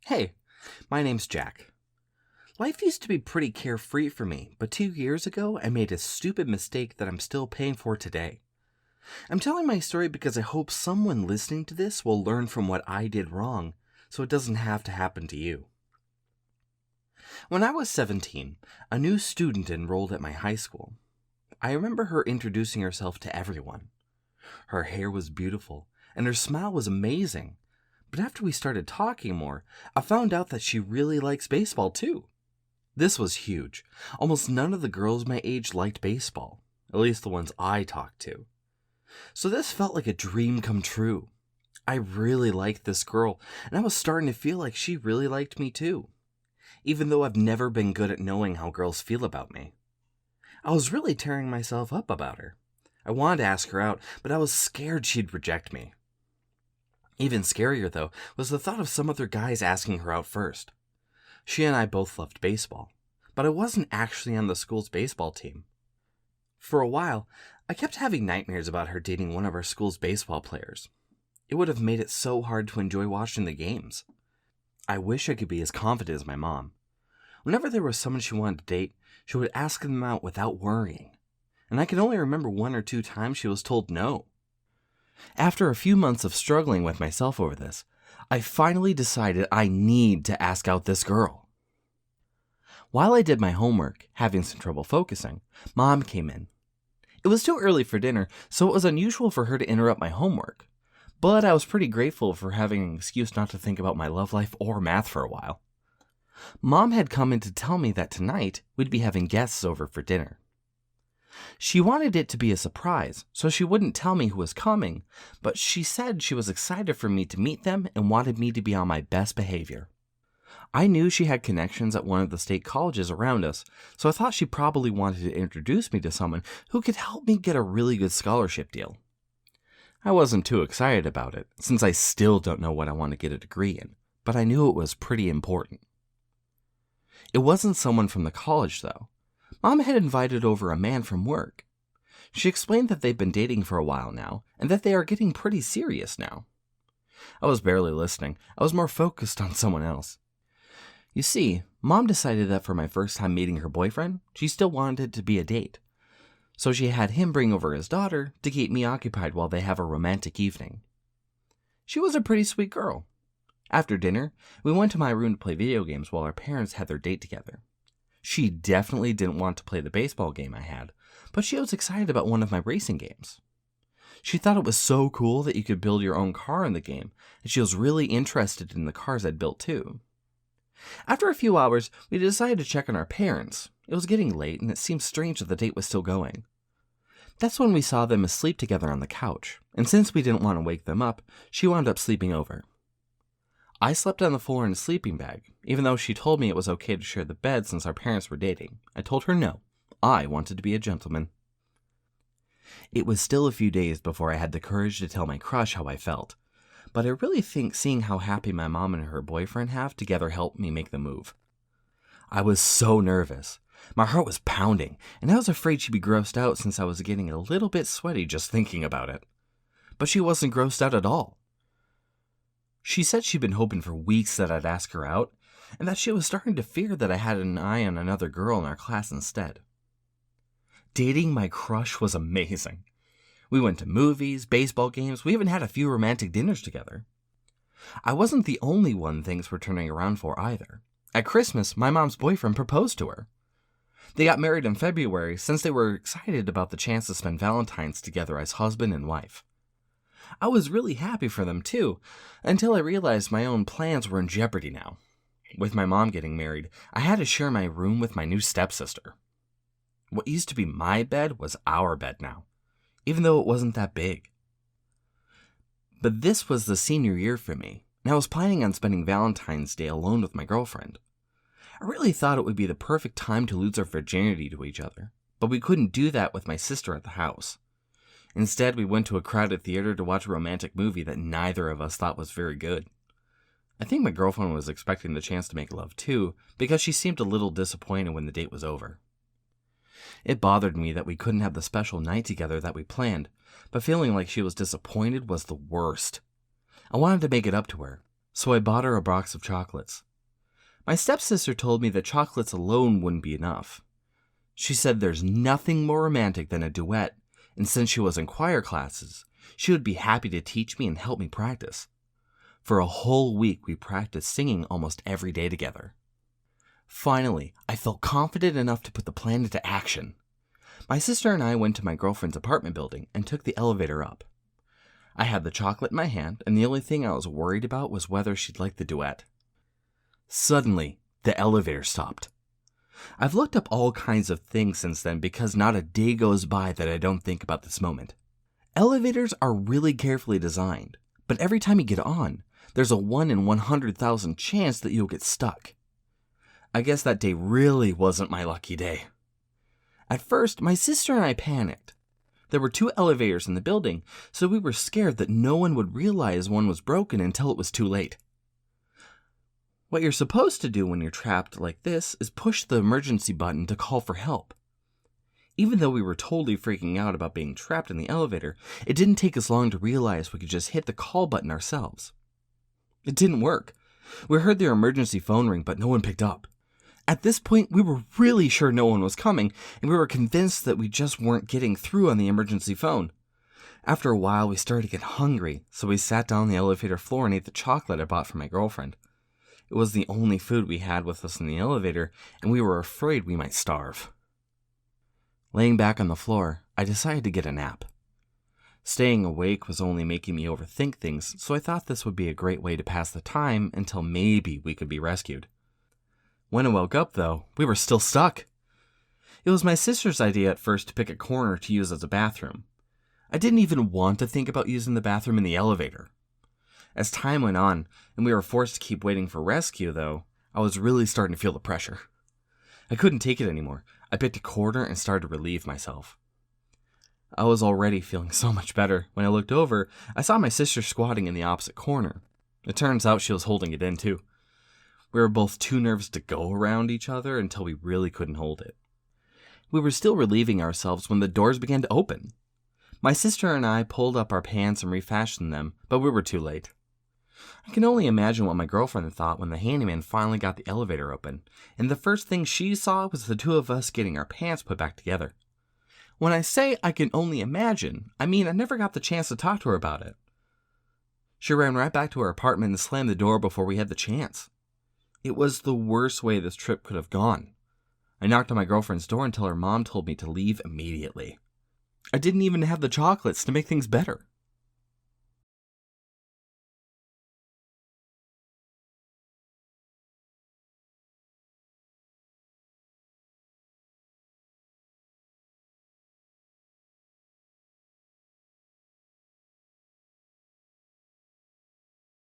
Hey, my name's Jack. Life used to be pretty carefree for me, but 2 years ago I made a stupid mistake that I'm still paying for today. I'm telling my story because I hope someone listening to this will learn from what I did wrong, so it doesn't have to happen to you. When I was 17, a new student enrolled at my high school. I remember her introducing herself to everyone. Her hair was beautiful, and her smile was amazing. But after we started talking more, I found out that she really likes baseball too. This was huge. Almost none of the girls my age liked baseball, at least the ones I talked to. So this felt like a dream come true. I really liked this girl, and I was starting to feel like she really liked me too, even though I've never been good at knowing how girls feel about me. I was really tearing myself up about her. I wanted to ask her out, but I was scared she'd reject me. Even scarier, though, was the thought of some other guys asking her out first. She and I both loved baseball, but I wasn't actually on the school's baseball team. For a while, I kept having nightmares about her dating one of our school's baseball players. It would have made it so hard to enjoy watching the games. I wish I could be as confident as my mom. Whenever there was someone she wanted to date, she would ask them out without worrying. And I can only remember 1 or 2 times she was told no. After a few months of struggling with myself over this, I finally decided I need to ask out this girl. While I did my homework, having some trouble focusing, Mom came in. It was too early for dinner, so it was unusual for her to interrupt my homework, but I was pretty grateful for having an excuse not to think about my love life or math for a while. Mom had come in to tell me that tonight we'd be having guests over for dinner. She wanted it to be a surprise, so she wouldn't tell me who was coming, but she said she was excited for me to meet them and wanted me to be on my best behavior. I knew she had connections at one of the state colleges around us, so I thought she probably wanted to introduce me to someone who could help me get a really good scholarship deal. I wasn't too excited about it, since I still don't know what I want to get a degree in, but I knew it was pretty important. It wasn't someone from the college, though. Mom had invited over a man from work. She explained that they've been dating for a while now, and that they are getting pretty serious now. I was barely listening. I was more focused on someone else. You see, Mom decided that for my first time meeting her boyfriend, she still wanted it to be a date. So she had him bring over his daughter to keep me occupied while they have a romantic evening. She was a pretty sweet girl. After dinner, we went to my room to play video games while our parents had their date together. She definitely didn't want to play the baseball game I had, but she was excited about one of my racing games. She thought it was so cool that you could build your own car in the game, and she was really interested in the cars I'd built too. After a few hours, we decided to check on our parents. It was getting late, and it seemed strange that the date was still going. That's when we saw them asleep together on the couch, and since we didn't want to wake them up, she wound up sleeping over. I slept on the floor in a sleeping bag, even though she told me it was okay to share the bed since our parents were dating. I told her no. I wanted to be a gentleman. It was still a few days before I had the courage to tell my crush how I felt, but I really think seeing how happy my mom and her boyfriend have together helped me make the move. I was so nervous. My heart was pounding, and I was afraid she'd be grossed out since I was getting a little bit sweaty just thinking about it. But she wasn't grossed out at all. She said she'd been hoping for weeks that I'd ask her out, and that she was starting to fear that I had an eye on another girl in our class instead. Dating my crush was amazing. We went to movies, baseball games, we even had a few romantic dinners together. I wasn't the only one things were turning around for either. At Christmas, my mom's boyfriend proposed to her. They got married in February since they were excited about the chance to spend Valentine's together as husband and wife. I was really happy for them too, until I realized my own plans were in jeopardy now. With my mom getting married, I had to share my room with my new stepsister. What used to be my bed was our bed now, even though it wasn't that big. But this was the senior year for me, and I was planning on spending Valentine's Day alone with my girlfriend. I really thought it would be the perfect time to lose our virginity to each other, but we couldn't do that with my sister at the house. Instead, we went to a crowded theater to watch a romantic movie that neither of us thought was very good. I think my girlfriend was expecting the chance to make love too, because she seemed a little disappointed when the date was over. It bothered me that we couldn't have the special night together that we planned, but feeling like she was disappointed was the worst. I wanted to make it up to her, so I bought her a box of chocolates. My stepsister told me that chocolates alone wouldn't be enough. She said there's nothing more romantic than a duet, and since she was in choir classes, she would be happy to teach me and help me practice. For a whole week, we practiced singing almost every day together. Finally, I felt confident enough to put the plan into action. My sister and I went to my girlfriend's apartment building and took the elevator up. I had the chocolate in my hand, and the only thing I was worried about was whether she'd like the duet. Suddenly, the elevator stopped. I've looked up all kinds of things since then because not a day goes by that I don't think about this moment. Elevators are really carefully designed, but every time you get on, there's a 1 in 100,000 chance that you'll get stuck. I guess that day really wasn't my lucky day. At first, my sister and I panicked. There were 2 elevators in the building, so we were scared that no one would realize one was broken until it was too late. What you're supposed to do when you're trapped like this is push the emergency button to call for help. Even though we were totally freaking out about being trapped in the elevator, it didn't take us long to realize we could just hit the call button ourselves. It didn't work. We heard their emergency phone ring, but no one picked up. At this point, we were really sure no one was coming, and we were convinced that we just weren't getting through on the emergency phone. After a while, we started to get hungry, so we sat down on the elevator floor and ate the chocolate I bought for my girlfriend. It was the only food we had with us in the elevator, and we were afraid we might starve. Laying back on the floor, I decided to get a nap. Staying awake was only making me overthink things, so I thought this would be a great way to pass the time until maybe we could be rescued. When I woke up, though, we were still stuck. It was my sister's idea at first to pick a corner to use as a bathroom. I didn't even want to think about using the bathroom in the elevator. As time went on, and we were forced to keep waiting for rescue, though, I was really starting to feel the pressure. I couldn't take it anymore. I picked a corner and started to relieve myself. I was already feeling so much better. When I looked over, I saw my sister squatting in the opposite corner. It turns out she was holding it in, too. We were both too nervous to go around each other until we really couldn't hold it. We were still relieving ourselves when the doors began to open. My sister and I pulled up our pants and refashioned them, but we were too late. I can only imagine what my girlfriend thought when the handyman finally got the elevator open, and the first thing she saw was the 2 of us getting our pants put back together. When I say I can only imagine, I mean I never got the chance to talk to her about it. She ran right back to her apartment and slammed the door before we had the chance. It was the worst way this trip could have gone. I knocked on my girlfriend's door until her mom told me to leave immediately. I didn't even have the chocolates to make things better.